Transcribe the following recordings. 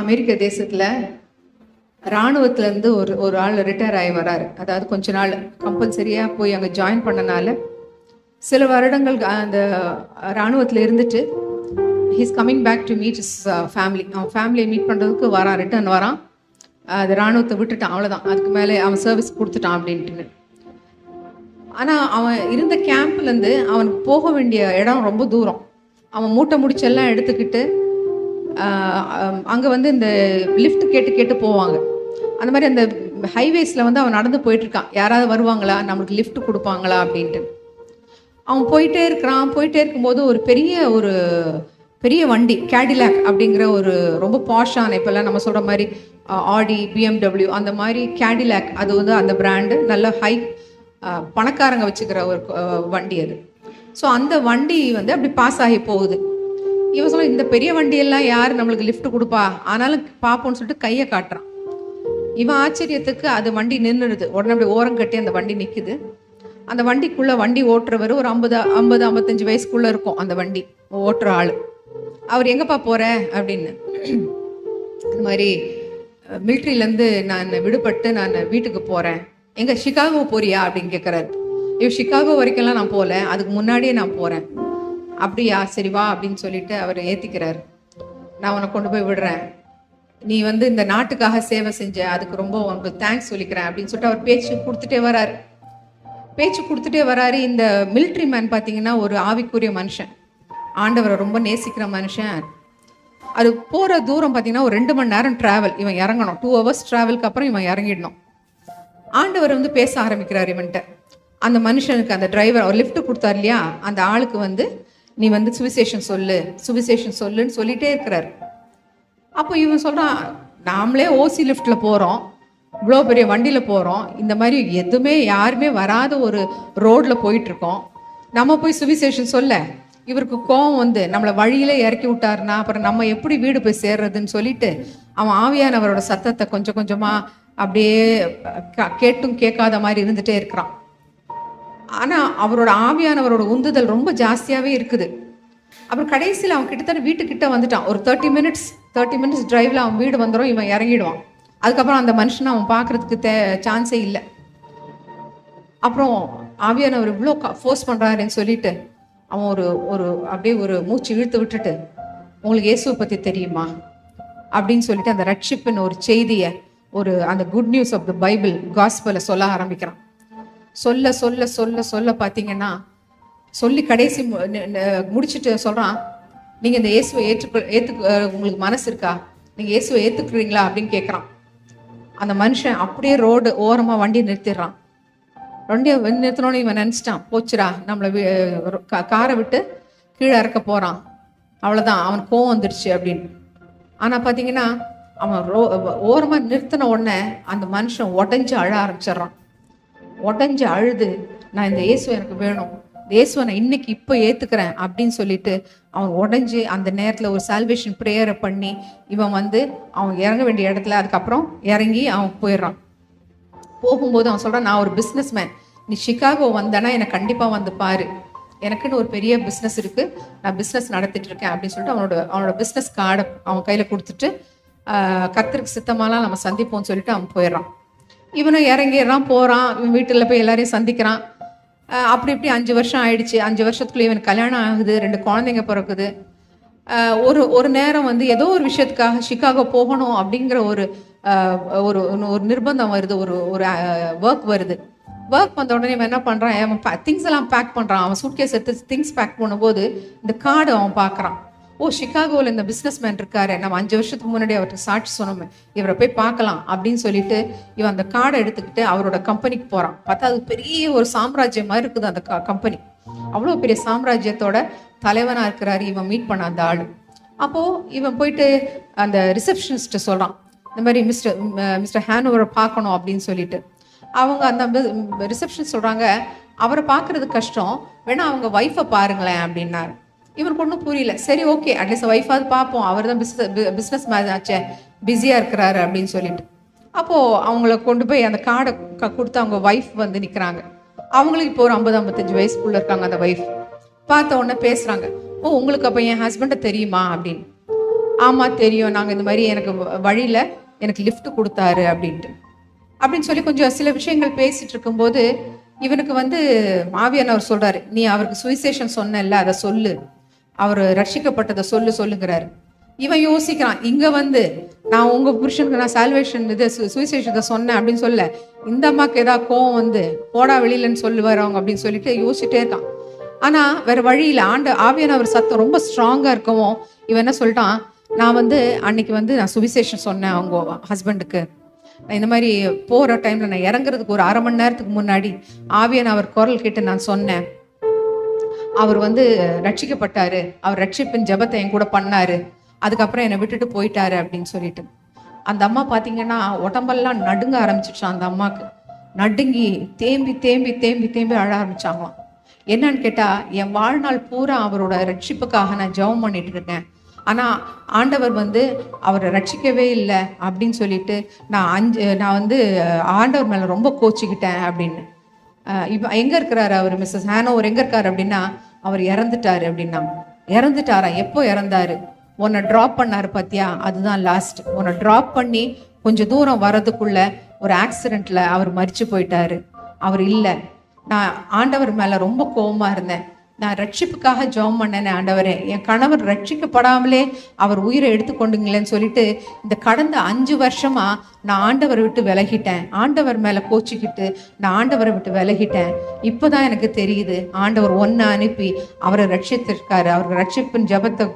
அமெரிக்க தேசத்துல இராணுவத்திலேருந்து ஒரு ஒரு ஆள் ரிட்டையர் ஆகி வராரு. அதாவது கொஞ்ச நாள் கம்பல்சரியாக போய் அங்கே ஜாயின் பண்ணனால சில வருடங்கள் அந்த இராணுவத்தில் இருந்துட்டு he's coming back to meet his family. அவன் ஃபேமிலியை மீட் பண்ணுறதுக்கு வரான், ரிட்டர்ன் வரான். அது இராணுவத்தை விட்டுட்டான், அவ்வளோதான். அதுக்கு மேலே அவன் சர்வீஸ் கொடுத்துட்டான் அப்படின்ட்டுன்னு. ஆனால் அவன் இருந்த கேம்ப்லேருந்து அவனுக்கு போக வேண்டிய இடம் ரொம்ப தூரம். அவன் மூட்டை முடிச்செல்லாம் எடுத்துக்கிட்டு அங்கே வந்து இந்த லிஃப்ட் கேட்டு கேட்டு போவாங்க. அந்த மாதிரி அந்த ஹைவேஸில் வந்து அவன் நடந்து போயிட்டுருக்கான், யாராவது வருவாங்களா, நம்மளுக்கு லிஃப்ட் கொடுப்பாங்களா அப்படின்ட்டு. அவன் போயிட்டே இருக்கும்போது ஒரு பெரிய வண்டி, கேடிலாக் அப்படிங்கிற ஒரு ரொம்ப பாஷான, இப்போல்லாம் நம்ம சொல்கிற மாதிரி ஆடி, BMW அந்த மாதிரி கேடிலாக், அது வந்து அந்த பிராண்டு, நல்ல ஹை பணக்காரங்க வச்சுக்கிற ஒரு வண்டி அது. ஸோ அந்த வண்டி வந்து அப்படி பாஸ் ஆகி போகுது. இவன் சொல்ல, இந்த பெரிய வண்டியெல்லாம் யார் நம்மளுக்கு லிஃப்ட் கொடுப்பா, ஆனாலும் பார்ப்போன்னு சொல்லிட்டு கையை காட்டுறான். இவன் ஆச்சரியத்துக்கு அது வண்டி நின்றுடுது. உடனே அப்படி ஓரம் கட்டி அந்த வண்டி நிற்குது. அந்த வண்டிக்குள்ளே வண்டி ஓட்டுறவர் ஒரு 50-55 வயசுக்குள்ளே இருக்கும் அந்த வண்டி ஓட்டுற ஆள். அவர் எங்கப்பா போகிற அப்படின்னு, இந்த மாதிரி மிலிட்ரியிலேருந்து நான் விடுபட்டு நான் வீட்டுக்கு போகிறேன். எங்கே, சிகாகோ போறியா அப்படின்னு கேட்குறாரு. சிகாகோ வரைக்கும்லாம் நான் போகல, அதுக்கு முன்னாடியே நான் போகிறேன். அப்படியா, சரி வா அப்படின்னு சொல்லிட்டு அவர் ஏற்றிக்கிறார். நான் உன்னை கொண்டு போய் விடுறேன், நீ வந்து இந்த நாட்டுக்காக சேவை செஞ்ச, அதுக்கு ரொம்ப உங்களுக்கு தேங்க்ஸ் சொல்லிக்கிறேன் அப்படின்னு சொல்லிட்டு அவர் பேச்சு கொடுத்துட்டே வராரு. இந்த மிலிட்ரி மேன் பார்த்தீங்கன்னா ஒரு ஆவிக்குரிய மனுஷன், ஆண்டவரை ரொம்ப நேசிக்கிற மனுஷன். அது போகிற தூரம் பார்த்தீங்கன்னா ஒரு 2 மணி நேரம் ட்ராவல். இவன் இறங்கணும், 2 hours ட்ராவலுக்கு அப்புறம் இவன் இறங்கிடணும். ஆண்டவர் வந்து பேச ஆரம்பிக்கிறார் இவன்கிட்ட. அந்த மனுஷனுக்கு, அந்த டிரைவர், அவர் லிஃப்ட் கொடுத்தார் இல்லையா, அந்த ஆளுக்கு வந்து நீ வந்து சுவிசேஷன் சொல்லுன்னு சொல்லிட்டே இருக்கிறார். அப்போ இவன் சொல்கிறான், நாமளே ஓசி லிஃப்டில் போகிறோம், இவ்வளோ பெரிய வண்டியில் போகிறோம், இந்த மாதிரி எதுவுமே யாருமே வராத ஒரு ரோடில் போயிட்டுருக்கோம், நம்ம போய் சுவிசேஷன் சொல்ல. இவருக்கு கோவம் வந்து நம்மளை வழியிலே இறக்கி விட்டாருன்னா அப்புறம் நம்ம எப்படி வீடு போய் சேர்றதுன்னு சொல்லிட்டு அவன் ஆவியானவரோட சத்தத்தை கொஞ்சம் கொஞ்சமாக அப்படியே கேட்டும் கேட்காத மாதிரி இருந்துகிட்டே இருக்கிறான். ஆனால் அவரோட ஆவியானவரோட உந்துதல் ரொம்ப ஜாஸ்தியாகவே இருக்குது. அப்புறம் கடைசியில் அவன் கிட்டத்தட்ட வீட்டுக்கிட்ட வந்துட்டான். ஒரு 30 மினிட்ஸ் டிரைவில் அவன் வீடு வந்துடும், இவன் இறங்கிடுவான். அதுக்கப்புறம் அந்த மனுஷனை அவன் பார்க்குறதுக்கு சான்ஸே இல்லை. அப்புறம் ஆவியானவர் இவ்வளோ ஃபோர்ஸ் பண்ணுறாருன்னு சொல்லிட்டு அவன் ஒரு அப்படியே ஒரு மூச்சு இழுத்து விட்டுட்டு, உங்களுக்கு இயேசுவை பற்றி தெரியுமா அப்படின்னு சொல்லிட்டு அந்த ரட்சிப்பின் ஒரு செய்தியை, அந்த good news of the Bible, காஸ்பலை சொல்ல ஆரம்பிக்கிறான். சொல்ல பார்த்தீங்கன்னா சொல்லி கடைசி முடிச்சுட்டு சொல்கிறான், நீங்கள் இந்த இயேசுவை உங்களுக்கு மனசு இருக்கா, நீங்கள் இயேசுவை ஏற்றுக்குறீங்களா அப்படின்னு கேட்குறான். அந்த மனுஷன் அப்படியே ரோடு ஓரமாக வண்டியை நிறுத்திடுறான். வண்டியை நிறுத்தினோன்னு இவன் நினச்சிட்டான், போச்சுடா, நம்மளை காரை விட்டு கீழே இறக்க போகிறான், அவ்வளோதான், அவன் கோவம் வந்துடுச்சு அப்படின்னு. ஆனால் பார்த்தீங்கன்னா அவன் ஓரமாக நிறுத்தின உடனே அந்த மனுஷன் உடஞ்சி அழ ஆரம்பிச்சிட்றான். உடஞ்சி அழுது, நான் இந்த இயேசுவை எனக்கு வேணும், இந்த இயேசுவை நான் இன்னைக்கு இப்போ ஏற்றுக்கிறேன் அப்படின்னு சொல்லிட்டு அவன் உடஞ்சி அந்த நேரத்தில் ஒரு சால்வேஷன் ப்ரேயரை பண்ணி இவன் வந்து அவன் இறங்க வேண்டிய இடத்துல அதுக்கப்புறம் இறங்கி அவன் போயிடுறான். போகும்போது அவன் சொல்கிறான், நான் ஒரு பிஸ்னஸ் மேன், நீ சிகாகோ வந்தனா என்னை கண்டிப்பாக வந்து பாரு, எனக்குன்னு ஒரு பெரிய பிஸ்னஸ் இருக்குது, நான் பிஸ்னஸ் நடத்திட்டு இருக்கேன் அப்படின்னு சொல்லிட்டு அவனோட பிஸ்னஸ் கார்டை அவன் கையில் கொடுத்துட்டு கர்த்தருக்கு சித்தமாலாம் நம்ம சந்திப்போம்னு சொல்லிட்டு அவன் போயிடுறான். இவனும் இறங்கிடுறான், போகிறான், இவன் வீட்டில் போய் எல்லாரையும் சந்திக்கிறான். அப்படி இப்படி 5 வருஷம் ஆயிடுச்சு. 5 வருஷத்துக்குள்ளே இவனுக்கு கல்யாணம் ஆகுது, 2 குழந்தைங்க பிறக்குது. ஒரு நேரம் வந்து ஏதோ ஒரு விஷயத்துக்காக சிகாகோ போகணும் அப்படிங்கிற ஒரு நிர்பந்தம் வருது, ஒரு ஒர்க் வருது. ஒர்க் வந்த உடனே இவன் என்ன பண்ணுறான், அவன் திங்ஸ் எல்லாம் பேக் பண்ணுறான். அவன் சூட்கேஸ் எடுத்து திங்ஸ் பேக் பண்ணும்போது இந்த கார்டு அவன் பார்க்குறான். ஓ, சிகாகோவில் இந்த பிஸ்னஸ் மேன் இருக்காரு, நம்ம 5 வருஷத்துக்கு முன்னாடி அவருக்கு சாட்சி சொன்னோமே, இவரை போய் பார்க்கலாம் அப்படின்னு சொல்லிட்டு இவன் அந்த கார்டை எடுத்துக்கிட்டு அவரோட கம்பெனிக்கு போகிறான். பார்த்தா அது பெரிய ஒரு சாம்ராஜ்யம் மாதிரி இருக்குது அந்த கம்பெனி. அவ்வளோ பெரிய சாம்ராஜ்யத்தோட தலைவனாக இருக்கிறாரு இவன் மீட் பண்ண அந்த ஆள். அப்போது இவன் போயிட்டு அந்த ரிசப்ஷனிஸ்ட்டை சொல்கிறான், இந்த மாதிரி மிஸ்டர் ஹேனோவரை பார்க்கணும் அப்படின்னு சொல்லிட்டு. அவங்க அந்த ரிசப்ஷன் சொல்கிறாங்க, அவரை பார்க்குறது கஷ்டம், வேணா அவங்க ஒய்ஃபை பாருங்களேன் அப்படின்னாரு. இவருக்கு ஒன்றும் புரியல. சரி, ஓகே, அட்லீஸ்ட் ஒய்ஃபாவது பார்ப்போம், அவர் தான் பிஸ்னஸ் மேன் ஆச்சே, பிஸியாக இருக்கிறாரு அப்படின்னு சொல்லிட்டு. அப்போது அவங்கள கொண்டு போய் அந்த கார்டை கொடுத்து அவங்க ஒய்ஃப் வந்து நிற்கிறாங்க. அவங்களுக்கு இப்போ ஒரு 50-55 வயசுக்குள்ளே இருக்காங்க. அந்த ஒய்ஃப் பார்த்த உடனே பேசுகிறாங்க, ஓ, உங்களுக்கு அப்போ என் ஹஸ்பண்டை தெரியுமா அப்படின்னு. ஆமா தெரியும், நாங்கள் இந்த மாதிரி எனக்கு வழியில் எனக்கு லிஃப்ட் கொடுத்தாரு அப்படின்னு சொல்லி கொஞ்சம் சில விஷயங்கள் பேசிட்டு இருக்கும்போது இவனுக்கு வந்து ஆவியானவர் சொல்றாரு, நீ அவருக்கு சுவிசேஷம் சொன்னல, அதை சொல்லு, அவர் ரட்சிக்கப்பட்டதை சொல்லுங்கிறாரு. இவன் யோசிக்கிறான், இங்க வந்து நான் உங்க புருஷனுக்கு நான் சால்வேஷன் இது சுவிசேஷத்தை சொன்னேன் அப்படின்னு சொல்ல, இந்த அம்மாக்கு ஏதாவது கோவம் வந்து போடா வெளியிலன்னு சொல்லுவார் அவங்க அப்படின்னு சொல்லிட்டு யோசிச்சுட்டே இருக்கான். ஆனா வேற வழியில ஆவியானவர் சத்தம் ரொம்ப ஸ்ட்ராங்கா இருக்கவும் இவன் என்ன சொல்லிட்டான், நான் வந்து அன்னைக்கு வந்து நான் சுவிசேஷம் சொன்னேன் அவங்க ஹஸ்பண்டுக்கு, இந்த மாதிரி போகிற டைமில் நான் இறங்குறதுக்கு ஒரு 1/2 மணி நேரத்துக்கு முன்னாடி ஆவியானவர் குரல் கேட்டு நான் சொன்னேன், அவர் வந்து ரட்சிக்கப்பட்டாரு, அவர் ரட்சிப்பின் ஜெபத்தை என் கூட பண்ணாரு, அதுக்கப்புறம் என்னை விட்டுட்டு போயிட்டாரு அப்படின்னு சொல்லிட்டு. அந்த அம்மா பார்த்தீங்கன்னா உடம்பெல்லாம் நடுங்க ஆரம்பிச்சிச்சான். அந்த அம்மாவுக்கு நடுங்கி தேம்பி தேம்பி தேம்பி தேம்பி அழ ஆரம்பிச்சாங்களாம். என்னன்னு கேட்டால், என் வாழ்நாள் பூரா அவரோட ரட்சிப்புக்காக நான் ஜெபம் பண்ணிட்டு இருக்கேன், ஆனால் ஆண்டவர் வந்து அவரை ரட்சிக்கவே இல்லை அப்படின்னு சொல்லிட்டு நான் வந்து ஆண்டவர் மேலே ரொம்ப கோச்சிக்கிட்டேன் அப்படின்னு. இப்போ எங்கே இருக்கிறாரு அவர், மிஸ்ஸஸ் ஹேனோவர் எங்கே இருக்காரு அப்படின்னா, அவர் இறந்துட்டாரு அப்படின்னா. இறந்துட்டாரா? எப்போ இறந்தாரு? உன்னை ட்ராப் பண்ணாரு பார்த்தியா, அதுதான் லாஸ்ட். உன்னை ட்ராப் பண்ணி கொஞ்சம் தூரம் வர்றதுக்குள்ள ஒரு ஆக்சிடெண்ட்ல அவர் மரிச்சு போயிட்டாரு. அவர் இல்லை. நான் ஆண்டவர் மேலே ரொம்ப கோபமாக இருந்தேன், நான் ரட்சிப்புக்காக ஜெபம் பண்ணேன், ஆண்டவரே என் கணவர் ரட்சிக்கப்படாமலே அவர் உயிரை எடுத்துக்கொண்டுங்களேன்னு சொல்லிட்டு இந்த கடந்த 5 வருஷமா நான் ஆண்டவரை விட்டு விலகிட்டேன், ஆண்டவர் மேலே கோச்சிக்கிட்டு நான் ஆண்டவரை விட்டு விலகிட்டேன். இப்போதான் எனக்கு தெரியுது ஆண்டவர் ஒன்று அனுப்பி அவரை ரட்சித்திருக்காரு, அவருக்கு ரட்சிப்பின் ஜெபத்தை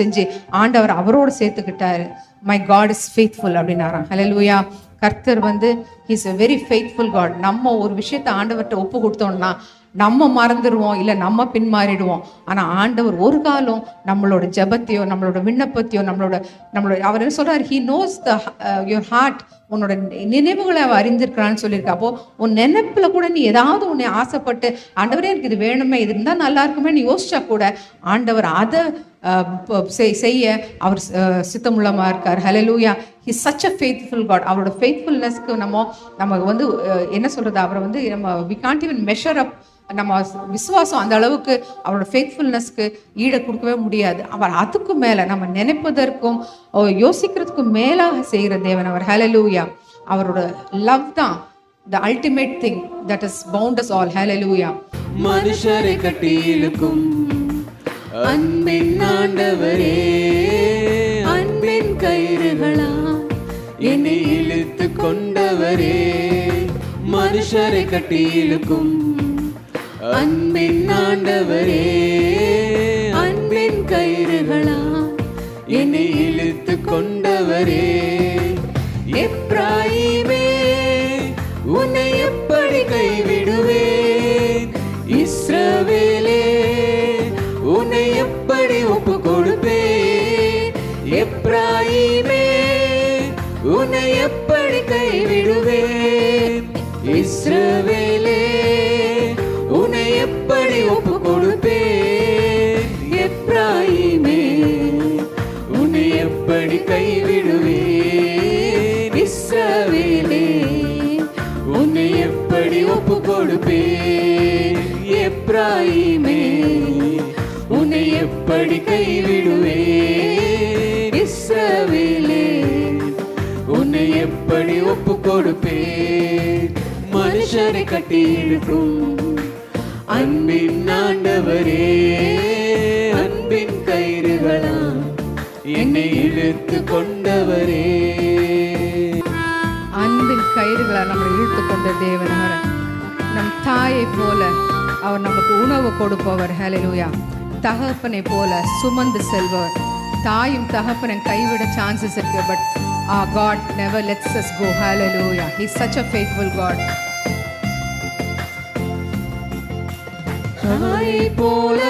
செஞ்சு ஆண்டவர் அவரோடு சேர்த்துக்கிட்டாரு. மை காட் இஸ் ஃபெய்த்ஃபுல் அப்படின்னாராம். ஹல்லேலூயா. கர்த்தர் வந்து he's a very faithful God. நம்ம ஒரு விஷயத்தை ஆண்டவர்கிட்ட ஒப்பு கொடுத்தோம்னா நம்ம மறந்துடுவோம், இல்லை நம்ம பின்மாறிடுவோம். ஆனால் ஆண்டவர் ஒரு காலம் நம்மளோட ஜெபத்தையோ நம்மளோட விண்ணப்பத்தையோ நம்மளோட அவர் என்ன சொல்றாரு, he knows the your heart, உன்னோட நினைவுகளை அவ அறிந்திருக்கிறான்னு சொல்லியிருக்கா. அப்போ உன் நினைப்புல கூட நீ ஏதாவது உன்னை ஆசைப்பட்டு ஆண்டவரே எனக்கு இது வேணுமே, இது இருந்தால் நல்லா இருக்குமே நீ யோசிச்சா கூட ஆண்டவர் அதை செய்ய அவர் சித்தமுள்ளமா இருக்கார். Hallelujah. He such a faithful God. அவரோட ஃபெய்த்ஃபுல்னஸ்க்கு நம்ம வந்து என்ன சொல்றது, அவரை வந்து நம்ம we can't even measure up. நம்ம விசுவாசம் அந்த அளவுக்கு அவரோட ஃபெய்த்ஃபுல்னஸ்க்கு ஈடை கொடுக்கவே முடியாது. அவர் அதுக்கு மேலே நம்ம நினைப்பதற்கும் யோசிக்கிறதுக்கும் மேலாக செய்கிற தேவன் அவர். ஹல்லேலூயா. அவரோட லவ் தான் the ultimate thing that has bound us all. Hallelujah. மனுஷரை கட்டி இழுக்கும் அன்பின் ஆண்டவரே, அன்பின் கயிறுகளா என்னை இழுத்து கொண்டவரே. மனுஷரை கட்டி இழுக்கும் அன்பின் ஆண்டவரே, அன்பின் கயிறுகளா என்னை இழுத்து கொண்டவரே. எப்ராயிமே உன்னை எப்படி கைவிடுவேன், இஸ்ரவேலே உன்னை எப்படி ஒப்பு கொடுப்பேன். எப்ராயிமே உன்னை எப்படி கைவிடுவேன், இஸ்ரவேலே உன்னை எப்படி ஒப்பு கொடுப்பேன். எப்ராயிமே உன்னை எப்படி கைவிடுவேன், இஸ்ரவேலே உன்னை எப்படி ஒப்பு கொடுப்பேன். எப்ராயிமே உன்னை எப்படி கைவிடுவேன், இஸ்ரவேலே உன்னை எப்படி ஒப்பு கொடுப்பேன். மனுஷரை கட்டி இழுக்கும் அன்பின் ஆண்டவரே, அன்பின் கயிறுகளா என்னை இழுத்து கொண்டவரே. அன்பின் கயிறுகளை நம்மளை இழுத்து கொண்ட தேவன் அவர். நம் தாயை போல அவர் நமக்கு உணவு கொடுப்பவர். ஹல்லேலூயா. தகப்பனை போல சுமந்து செல்பவர். தாயும் தகப்பனை கைவிட சான்சஸ் இருக்கு, but our God never lets us go. Hallelujah. He is such a faithful God. தாயை போல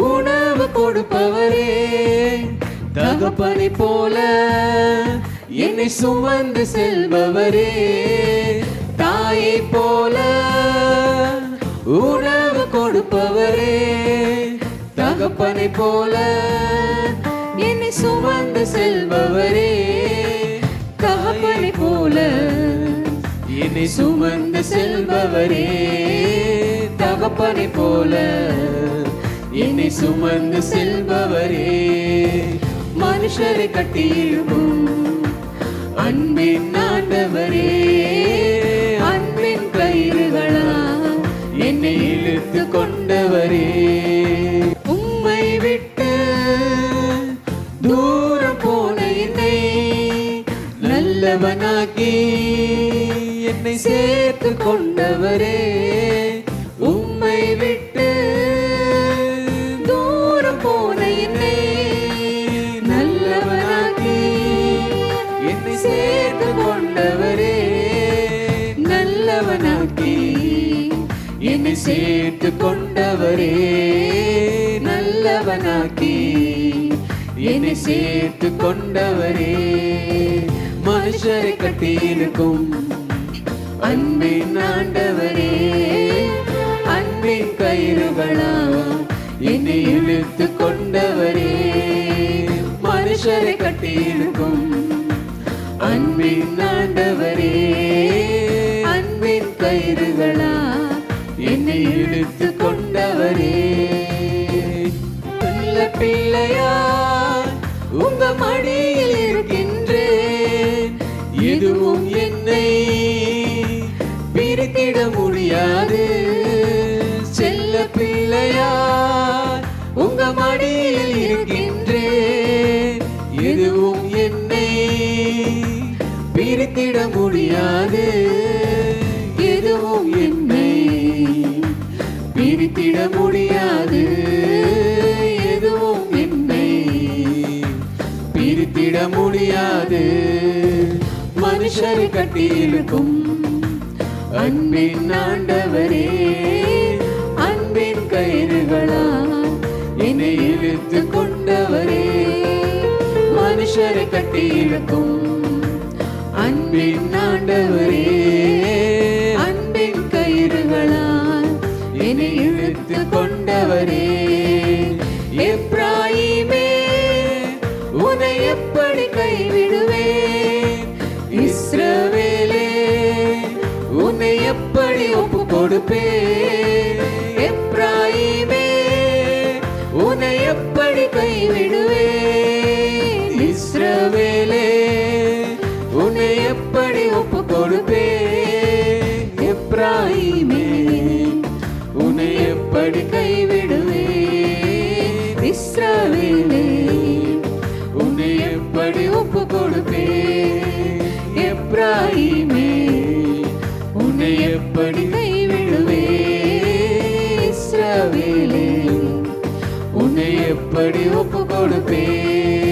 உணவு கொடுப்பவரே, தகப்பனை போல என்னை சுமந்து செல்பவரே. தாயை போல உணவு கொடுப்பவரே, தகப்பனை போல என்னை சுமந்து செல்பவரே. தகப்பனை போல என்னை சுமந்து செல்பவரே, தகப்பனை போல என்னை சுமந்து செல்பவரே. மனுஷரை கட்டி இழுக்கும் அன்பின் ஆண்டவரே, அன்பின் கயிறுகளா என்னை இழுத்து கொண்டவரே. உம்மை விட்டு தூரம் போன என்னை நல்லவனாக்கி என்னை சேர்த்து கொண்டவரே. உம்மை விட்டு தூரம் போன என்னை நல்லவனாக்கி என்னை சேர்த்து கொண்டவரே. நல்லவனாக்கி என்னை சேர்த்து கொண்டவரே. நல்லவனாக்கி என்னை சேர்த்து கொண்டவரே. மனுஷரை கட்டி இருக்கும் அன்பின் ஆண்டவரே, அன்பின் கயிறுகளா என்னை இழுத்து கொண்டவரே. மனுஷரை கட்டி இருக்கும் அன்பின் ஆண்டவரே, அன்பின் கயிறுகளா என்னை இழுத்து கொண்டவரே. நல்ல பிள்ளையா உங்க மடியில் இருக்கின்றேன், எதுவும் என்னை பிரித்திட முடியாது. செல்ல பிள்ளையா உங்க மடியில் இருக்கின்றேன், எதுவும் என்னை பிரித்திட முடியாது. எதுவும் என்னை பிரித்திட முடியாது. எதுவும் என்னை பிரித்திட முடியாது. மனுஷரை கட்டி இழுக்கும் அன்பின் ஆண்டவரே, அன்பின் கயிறுகளா என்னை இழுத்து கொண்டவரே. மனுஷரை கட்டி இழுக்கும் அன்பின் ஆண்டவரே, அன்பின் கயிறுகளா என்னை இழுத்து கொண்டவரே. எப்ராயிமே உன்னை எப்படி கைவிடுவேன், இஸ்ரவேலே உன்னை எப்படி ஒப்பு கொடுப்பேன். எப்ராயிமே உன்னை எப்படி கைவிடுவேன், இஸ்ரவேலே உன்னை எப்படி ஒப்பு கொடுப்பேன். எப்ராயிமே உன்னை எப்படி கைவிடுவேன், இஸ்ரவேலே உன்னை எப்படி ஒப்பு கொடுப்பேன். எப்ராயிமே உன்னை எப்படி கைவிடுவேன், இஸ்ரவேலே உன்னை எப்படி ஒப்பு கொடுப்பேன்.